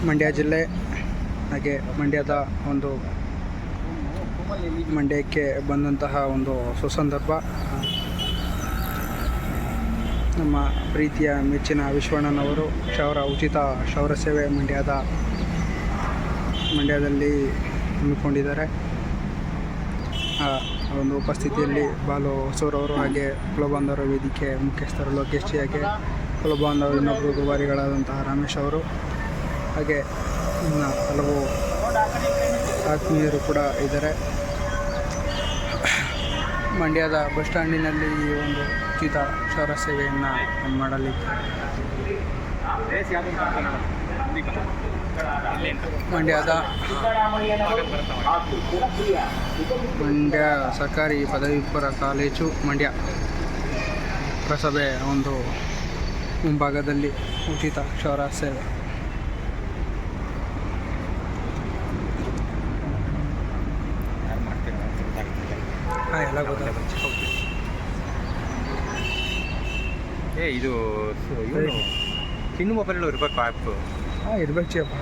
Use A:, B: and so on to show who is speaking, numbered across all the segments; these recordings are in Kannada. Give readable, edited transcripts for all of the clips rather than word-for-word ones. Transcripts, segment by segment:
A: ಮಂಡ್ಯ ಜಿಲ್ಲೆ ಹಾಗೆ ಮಂಡ್ಯದ ಒಂದು ಮಂಡ್ಯಕ್ಕೆ ಬಂದಂತಹ ಒಂದು ಸುಸಂದರ್ಭ. ನಮ್ಮ ಪ್ರೀತಿಯ ಮೆಚ್ಚಿನ ವಿಶ್ವಣ್ಣನವರು ಉಚಿತ ಕ್ಷೌರ ಸೇವೆ ಮಂಡ್ಯದಲ್ಲಿ ಹಮ್ಮಿಕೊಂಡಿದ್ದಾರೆ. ಆ ಒಂದು ಉಪಸ್ಥಿತಿಯಲ್ಲಿ ಬಾಲು ಹೊಸೂರವರು ಹಾಗೆ ಕುಲಬಾಂಧವರ ವೇದಿಕೆ ಮುಖ್ಯಸ್ಥರು ಲೋಕೇಶ್ ಜಿ, ಹಾಗೆ ಕುಲಬಾಂಧವ ಇನ್ನೊಬ್ಬರು ದುಬಾರಿಗಳಾದಂತಹ ರಮೇಶ್ ಅವರು, ಹಾಗೆ ಇನ್ನು ಹಲವು ಆತ್ಮೀಯರು ಕೂಡ ಇದ್ದಾರೆ. ಮಂಡ್ಯದ ಬಸ್ ಸ್ಟ್ಯಾಂಡಿನಲ್ಲಿ ಈ ಒಂದು ಉಚಿತ ಕ್ಷೌರ ಸೇವೆಯನ್ನು ಮಾಡಲಿಕ್ಕೆ ಮಂಡ್ಯ ಸರ್ಕಾರಿ ಪದವಿ ಪೂರ್ವ ಕಾಲೇಜು ಮಂಡ್ಯ ಪುರಸಭೆ ಒಂದು ಮುಂಭಾಗದಲ್ಲಿ ಉಚಿತ ಕ್ಷೌರ ಸೇವೆ. ಎಲ್ಲ ಗೊತ್ತಾಗುತ್ತೆ.
B: ಇದು ಚಿನ್ನು ಮೊಬೈಲ್ ಇರಬೇಕು ಆ್ಯಪ್.
A: ಇರ್ಬೇಕು ಚಿಯಪ್ಪ.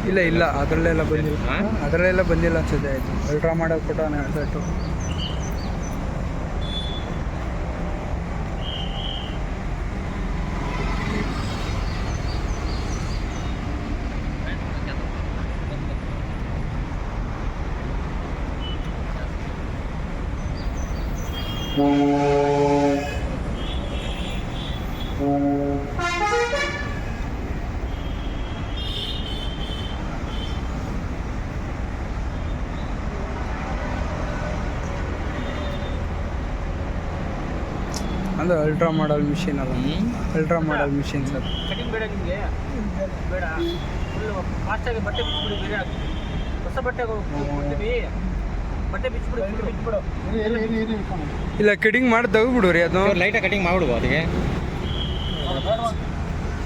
A: ಇಲ್ಲ ಅದರಲ್ಲೆಲ್ಲ ಬಂದಿಲ್ಲ ಅನ್ಸುತ್ತೆ. ಆಯಿತು ಅಲ್ಟ್ರಾ ಮಾಡೋದು ಕೊಟ್ಟವನೇ ಸೆಟ್ಟು. ಅದು ಅಲ್ಟ್ರಾ ಮಾಡಲ್ ಮಿಷಿನ್ ಅಲ್ಲ, ಅಲ್ಟ್ರಾ ಮಾಡಲ್ ಮಿಷಿನ್ ಸರ್.
C: ಕಟಿಂಗ್ ಬೇಡ ನಿಮಗೆ, ಬೇಡ ಫುಲ್ಲು ಫಾಸ್ಟಾಗಿ ಬಟ್ಟೆ ಬಿಚ್ಚಿಬಿಡಿ. ಬೇರೆ ಹೊಸ ಬಟ್ಟೆ ಕೊಡ್ತೀವಿ, ಬಟ್ಟೆ ಬಿಚ್ಚಿಬಿಡು.
A: ಇಲ್ಲ ಕಟಿಂಗ್ ಮಾಡಿ ತೆಗೆದ್ಬಿಡು ರೀ. ಅದು
B: ಲೈಟಾಗಿ ಕಟಿಂಗ್ ಮಾಡ್ಬಿಡು. ಅದಕ್ಕೆ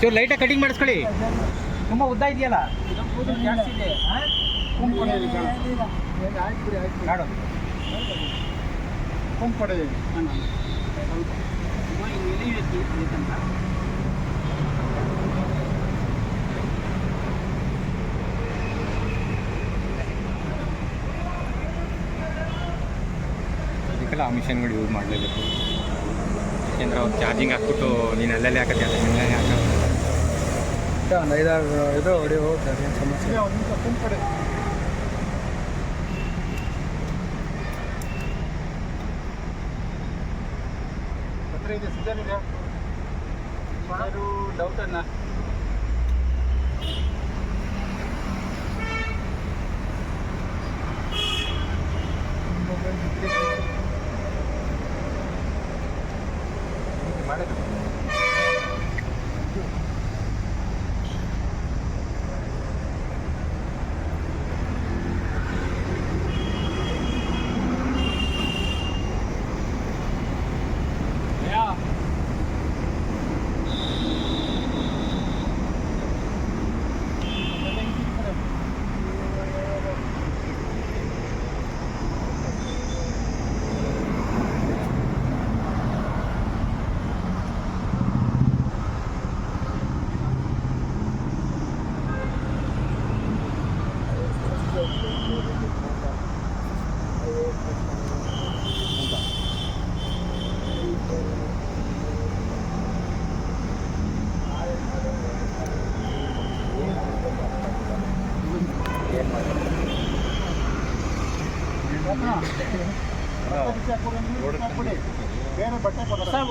B: ಚೂರು ಲೈಟಾಗಿ ಕಟಿಂಗ್ ಮಾಡಿಸ್ಕೊಳ್ಳಿ.
C: ತುಂಬ ಉದ್ದ ಇದೆಯಲ್ಲ, ಕೂದಲು ಜಾಸ್ತಿ ಇದೆ.
B: ಅದಕ್ಕೆಲ್ಲ ಆ ಮಿಷನ್ಗಳು ಯೂಸ್ ಮಾಡಲೇಬೇಕು. ಯಾಕೆಂದ್ರೆ ಅವ್ರು ಚಾರ್ಜಿಂಗ್ ಹಾಕ್ಬಿಟ್ಟು ನೀನು ಅಲ್ಲಲ್ಲಿ ಹಾಕತ್ತೆ, ಅದನ್ನೆಲ್ಲ ಹಾಕ
A: ಒಂದು 5-6 ಇದು ಹೊಡಿ ಹೋಗ್ತಾರೆ. ಏನು ಸಮಸ್ಯೆ
C: ಡೌಟ್ ಅನ್ನ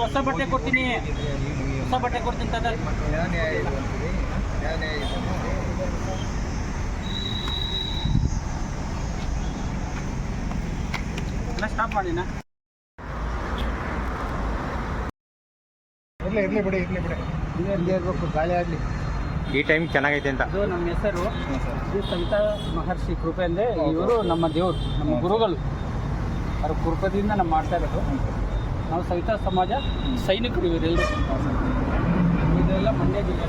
C: ಹೊಸ ಬಟ್ಟೆ ಕೊಡ್ತೀನಿ, ಹೊಸ ಬಟ್ಟೆ ಕೊಡ್ತೀನಿ ತಾತ. ಸ್ಟಾಪ್ ಮಾಡಿನ.
A: ಇರಲಿ ಬಿಡಿ ಇಲ್ಲೇ ಇರಬೇಕು, ಗಾಳಿ ಆಗಲಿ.
B: ಈ ಟೈಮ್ ಚೆನ್ನಾಗೈತೆ ಅಂತ.
C: ಇದು ನಮ್ಮ ಹೆಸರು ಶ್ರೀ ಸಂತ ಮಹರ್ಷಿ ಕೃಪೆ ಅಂದರೆ ಇವರು ನಮ್ಮ ದೇವರು, ನಮ್ಮ ಗುರುಗಳು. ಅವ್ರ ಕೃಪದಿಂದ ನಾವು ಮಾಡ್ತಾ ಇರೋದು. ನಾವು ಸವಿತಾ ಸಮಾಜ ಸೈನಿಕರು ಇವರೆಲ್ಲರೂ. ಇದೆಲ್ಲ ಮಂಡ್ಯ ಜಿಲ್ಲೆ.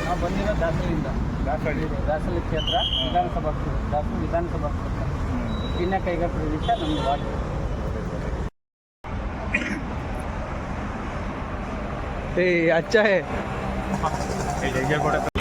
C: ನಾವು ಬಂದಿರೋ ದಾಸರಿಂದ. ದಾಸಹಳ್ಳಿ ಕ್ಷೇತ್ರ ವಿಧಾನಸಭಾ ಕ್ಷೇತ್ರ ಇನ್ನ ಕೈಗಾರಿಕಾ ಪ್ರದೇಶ ನಮ್ಮದು ವಾರ್ಡ್.
A: अच्छा है
B: ಹೇಗೆ